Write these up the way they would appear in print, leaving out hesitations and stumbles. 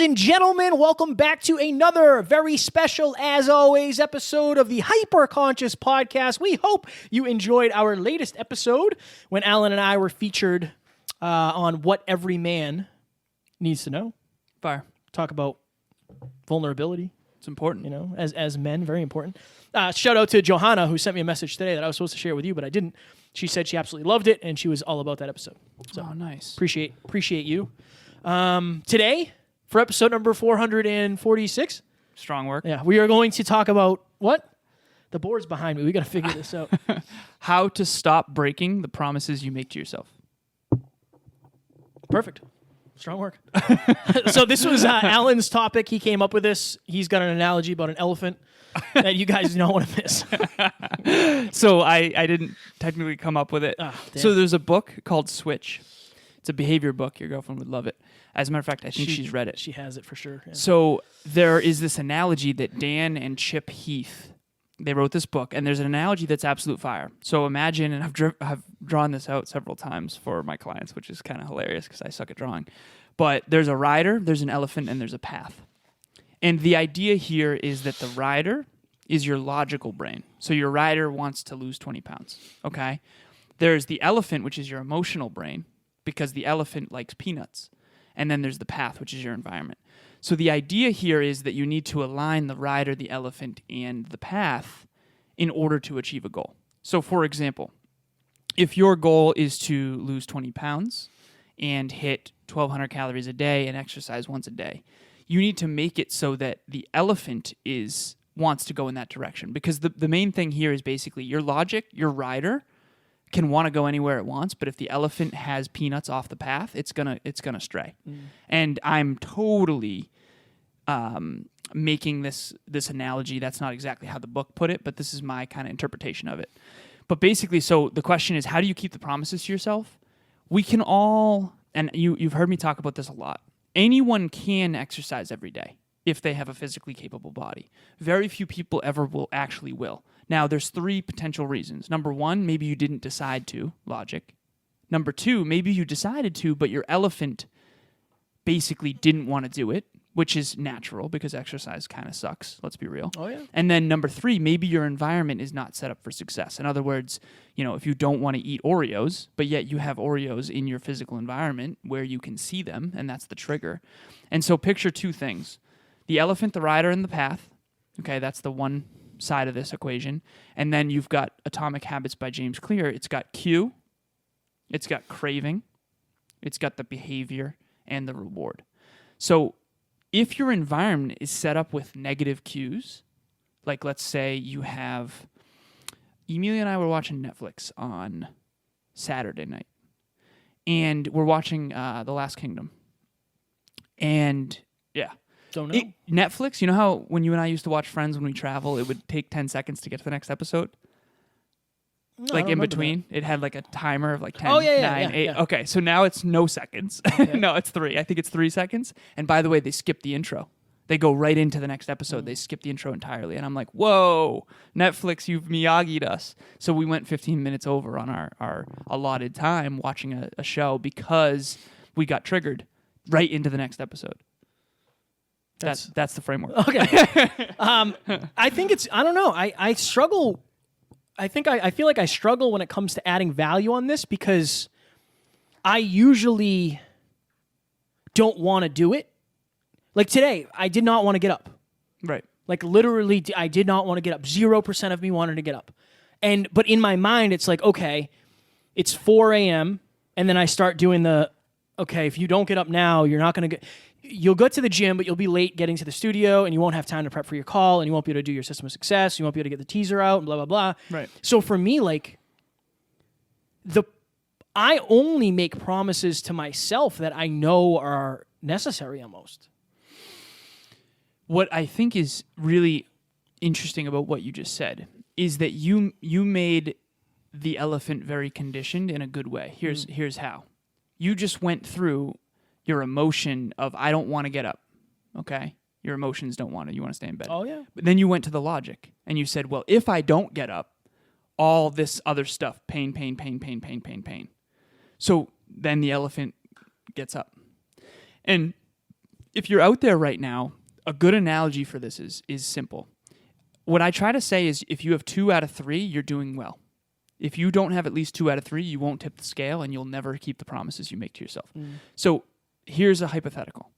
and gentlemen, welcome back to another very special, as always, episode of the HyperConscious podcast. We hope you enjoyed our latest episode when Alan and I were featured on what every man needs to know. Fire. Talk about vulnerability. It's important. You know, as men, very important. Shout out to Johanna, who sent me a message today that I was supposed to share with you, but I didn't. She said she absolutely loved it, and she was all about that episode. So nice. Appreciate you. Today, for episode number 446. Strong work. Yeah, we are going to talk about what? The board's behind me. We got to figure this out. How to stop breaking the promises you make to yourself. Perfect. Strong work. So this was Alan's topic. He came up with this. He's got an analogy about an elephant that you guys don't want to miss. So I didn't technically come up with it. Oh, so there's a book called Switch. It's a behavior book. Your girlfriend would love it. As a matter of fact, I think she's read it. She has it for sure. Yeah. So there is this analogy that Dan and Chip Heath, they wrote this book, and there's an analogy that's absolute fire. So imagine, and I've drawn this out several times for my clients, which is kind of hilarious because I suck at drawing. But there's a rider, there's an elephant, and there's a path. And the idea here is that the rider is your logical brain. So your rider wants to lose 20 pounds, okay? There's the elephant, which is your emotional brain, because the elephant likes peanuts. And then there's the path, which is your environment. So the idea here is that you need to align the rider, the elephant, and the path in order to achieve a goal. So for example, if your goal is to lose 20 pounds and hit 1,200 calories a day and exercise once a day, you need to make it so that the elephant wants to go in that direction. Because the main thing here is basically your logic, your rider, can want to go anywhere it wants, but if the elephant has peanuts off the path, it's gonna stray. And I'm totally making this analogy. That's not exactly how the book put it, but this is my kind of interpretation of it. But basically, so the question is, how do you keep the promises to yourself? We can all, and you've heard me talk about this a lot, anyone can exercise every day if they have a physically capable body. Very few people ever will. Now, there's three potential reasons. Number one, maybe you didn't decide to, logic. Number two, maybe you decided to, but your elephant basically didn't want to do it, which is natural because exercise kind of sucks, let's be real. Oh, yeah. And then number three, maybe your environment is not set up for success. In other words, if you don't want to eat Oreos, but yet you have Oreos in your physical environment where you can see them, and that's the trigger. And so picture two things. The elephant, the rider, and the path. Okay, that's the one side of this equation. And then you've got Atomic Habits by James Clear. It's got cue, it's got craving, it's got the behavior, and the reward. So if your environment is set up with negative cues, like let's say you have, Emilia and I were watching Netflix on Saturday night, and we're watching The Last Kingdom. And yeah. Don't know. Netflix, you know how when you and I used to watch Friends when we travel, it would take 10 seconds to get to the next episode? No, Like in between? It had like a timer of like 10, Oh, yeah, 9, 8. yeah. Okay, so now it's no seconds. Okay. No, it's 3. I think it's 3 seconds. And by the way, they skip the intro. They go right into the next episode. They skip the intro entirely. And I'm like, whoa, Netflix, you've Miyagi'd us. So we went 15 minutes over on our allotted time watching a show because we got triggered right into the next episode. That's the framework. Okay. I think I don't know. I struggle. I feel like I struggle when it comes to adding value on this because I usually don't want to do it. Like today, I did not want to get up. Right. Like literally, I did not want to get up. 0% of me wanted to get up. But in my mind, it's like, okay, it's 4 a.m. And then I start doing if you don't get up now, you're not going to you'll go to the gym, but you'll be late getting to the studio and you won't have time to prep for your call and you won't be able to do your system of success. You won't be able to get the teaser out and blah, blah, blah. Right. So for me, like I only make promises to myself that I know are necessary almost. What I think is really interesting about what you just said is that you made the elephant very conditioned in a good way. Here's how. You just went through your emotion of, I don't want to get up, okay? Your emotions don't want to. You want to stay in bed. Oh, yeah. But then you went to the logic, and you said, well, if I don't get up, all this other stuff, pain. So then the elephant gets up. And if you're out there right now, a good analogy for this is simple. What I try to say is if you have 2 out of 3, you're doing well. If you don't have at least 2 out of 3, you won't tip the scale and you'll never keep the promises you make to yourself. So here's a hypothetical.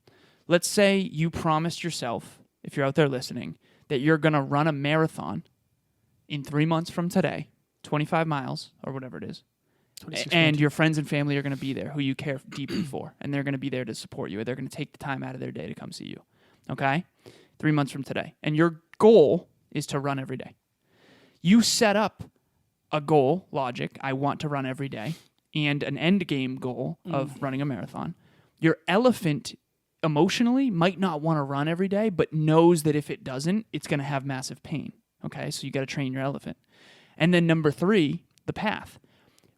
Let's say you promised yourself, if you're out there listening, that you're going to run a marathon in 3 months from today, 25 miles or whatever it is. And your friends and family are going to be there who you care deeply for, and they're going to be there to support you. They're going to take the time out of their day to come see you. Okay? 3 months from today. And your goal is to run every day. You set up a goal, logic, I want to run every day, and an end game goal of running a marathon. Your elephant emotionally might not want to run every day, but knows that if it doesn't, it's going to have massive pain. Okay? So you got to train your elephant. And then number 3, the path.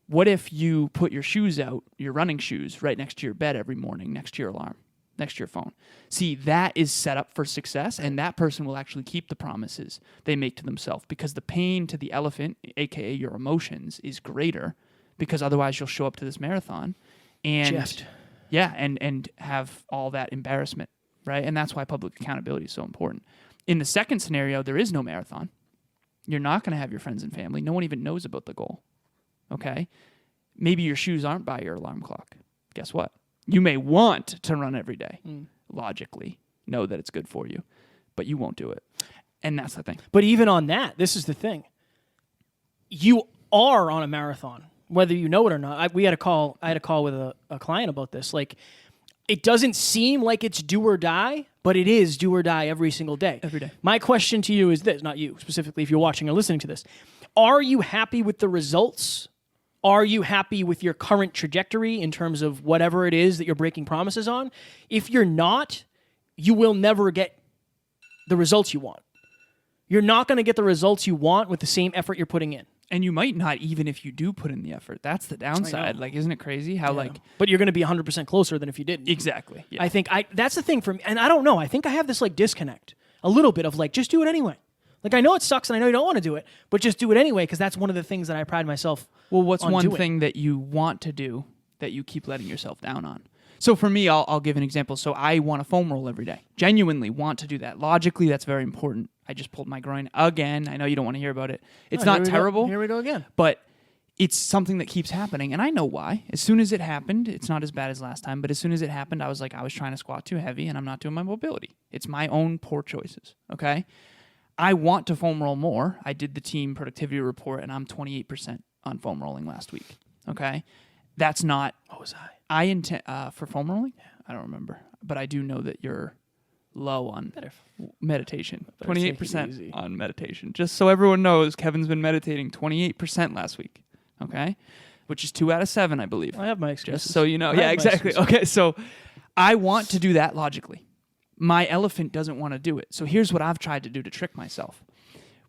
What if you put your shoes out, your running shoes, right next to your bed every morning, next to your alarm, next to your phone? See, that is set up for success, and that person will actually keep the promises they make to themselves because the pain to the elephant, aka your emotions, is greater because otherwise you'll show up to this marathon and and have all that embarrassment, right? And that's why public accountability is so important. In the second scenario, there is no marathon. You're not going to have your friends and family. No one even knows about the goal. Okay? Maybe your shoes aren't by your alarm clock. Guess what? You may want to run every day, logically, know that it's good for you, but you won't do it. And that's the thing. But even on that, this is the thing. You are on a marathon, whether you know it or not. I had a call with a client about this. Like, it doesn't seem like it's do or die, but it is do or die every single day. Every day. My question to you is this, not you specifically, if you're watching or listening to this. Are you happy with the results? Are you happy with your current trajectory in terms of whatever it is that you're breaking promises on? If you're not, you will never get the results you want. You're not going to get the results you want with the same effort you're putting in. And you might not even if you do put in the effort. That's the downside. Like, isn't it crazy how But you're going to be 100% closer than if you didn't. Exactly. Yeah. I think that's the thing for me. And I don't know. I think I have this like disconnect a little bit of like, just do it anyway. Like, I know it sucks and I know you don't want to do it, but just do it anyway because that's one of the things that I pride myself Well, what's on one doing. thing that you want to do that you keep letting yourself down on? So for me, I'll give an example. So I want a foam roll every day. Genuinely want to do that. Logically, that's very important. I just pulled my groin again. I know you don't want to hear about it. It's not terrible. Here we go again. But it's something that keeps happening, and I know why. As soon as it happened, it's not as bad as last time, but as soon as it happened, I was like, I was trying to squat too heavy, and I'm not doing my mobility. It's my own poor choices, okay? I want to foam roll more. I did the team productivity report, and I'm 28% on foam rolling last week, okay? That's not... What was I? I intend... for foam rolling? Yeah. I don't remember, but I do know that you're low on meditation. 28% on meditation. Just so everyone knows, Kevin's been meditating 28% last week. Okay, which is 2 out of 7, I believe. I have my excuses. Just so you know. Yeah, exactly. Okay, so I want to do that logically. My elephant doesn't want to do it. So here's what I've tried to do to trick myself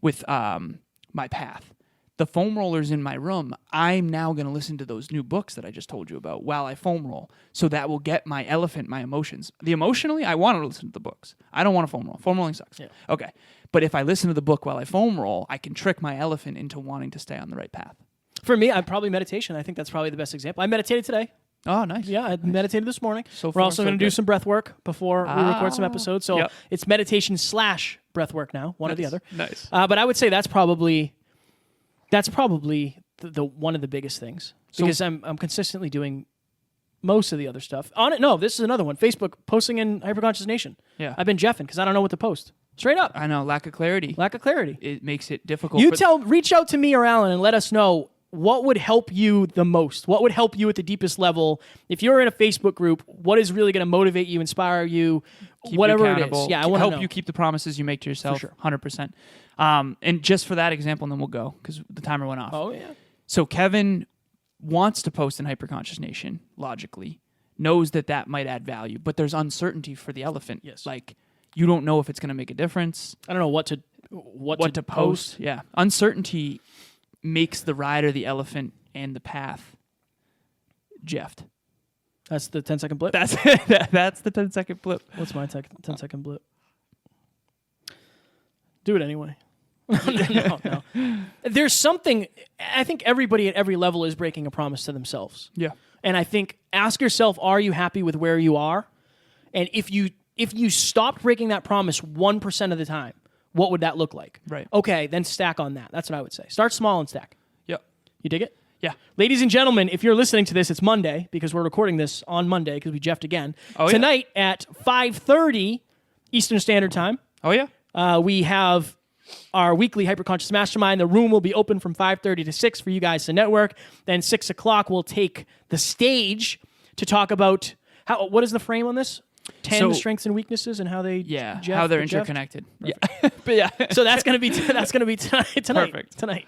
with my path. The foam rollers in my room, I'm now going to listen to those new books that I just told you about while I foam roll. So that will get my elephant, my emotions. Emotionally, I want to listen to the books. I don't want to foam roll. Foam rolling sucks. Yeah. Okay. But if I listen to the book while I foam roll, I can trick my elephant into wanting to stay on the right path. For me, I'm probably meditation. I think that's probably the best example. I meditated today. Oh, nice. Yeah, I meditated this morning. So We're also going to do some breath work before we record some episodes. So Yep. it's meditation / breath work now, one or the other. Nice. But I would say that's probably the one of the biggest things because I'm consistently doing most of the other stuff. This is another one. Facebook posting in HyperConsciousNation. Yeah. I've been jeffing because I don't know what to post. Straight up. I know, lack of clarity. It makes it difficult. Reach out to me or Alan and let us know what would help you the most. What would help you at the deepest level? If you're in a Facebook group, what is really going to motivate you, inspire you, whatever it is? Yeah, I want to know. Help you keep the promises you make to yourself. For sure. 100%. And just for that example, and then we'll go because the timer went off. Oh, yeah. So Kevin wants to post in HyperConsciousNation, logically, knows that might add value, but there's uncertainty for the elephant. Yes. Like, you don't know if it's going to make a difference. I don't know what to post. Yeah. Uncertainty makes the rider, the elephant, and the path jeffed. That's the 10-second blip? That's the 10-second blip. What's my 10-second blip? Do it anyway. No. There's something... I think everybody at every level is breaking a promise to themselves. Yeah. And I think, ask yourself, are you happy with where you are? And if if you stopped breaking that promise 1% of the time, what would that look like? Right. Okay, then stack on that. That's what I would say. Start small and stack. Yep. You dig it? Yeah. Ladies and gentlemen, if you're listening to this, it's Monday because we're recording this on Monday because we jeffed again. Tonight at 5:30 Eastern Standard Time. Oh, yeah. We have our weekly Hyperconscious Mastermind. The room will be open from 5:30 to 6 for you guys to network. Then 6 o'clock, we'll take the stage to talk about what is the frame on this? 10 strengths and weaknesses and how they how they're interconnected. Yeah. But yeah. So that's gonna be tonight. Perfect. Tonight.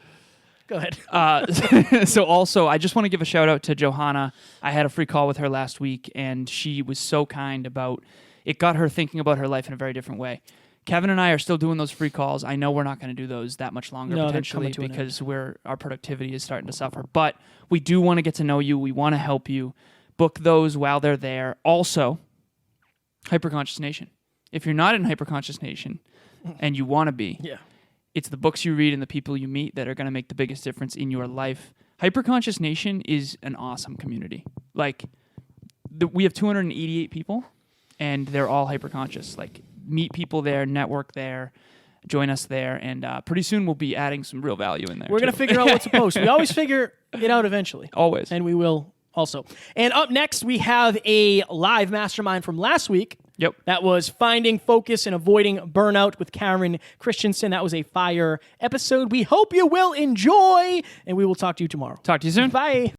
Go ahead. So also, I just want to give a shout out to Johanna. I had a free call with her last week, and she was so kind about it. Got her thinking about her life in a very different way. Kevin and I are still doing those free calls. I know we're not going to do those that much longer potentially because our productivity is starting to suffer. But we do want to get to know you. We want to help you. Book those while they're there. Also, HyperConsciousNation. If you're not in HyperConsciousNation and you want to be, it's the books you read and the people you meet that are going to make the biggest difference in your life. HyperConsciousNation is an awesome community. Like, we have 288 people, and they're all hyperconscious. Like, meet people there, network there, join us there, and pretty soon we'll be adding some real value in there. We're going to figure out what to post. We always figure it out eventually. Always. And we will also. And up next, we have a live mastermind from last week. Yep. That was Finding Focus and Avoiding Burnout with Karen Christensen. That was a fire episode. We hope you will enjoy, and we will talk to you tomorrow. Talk to you soon. Bye.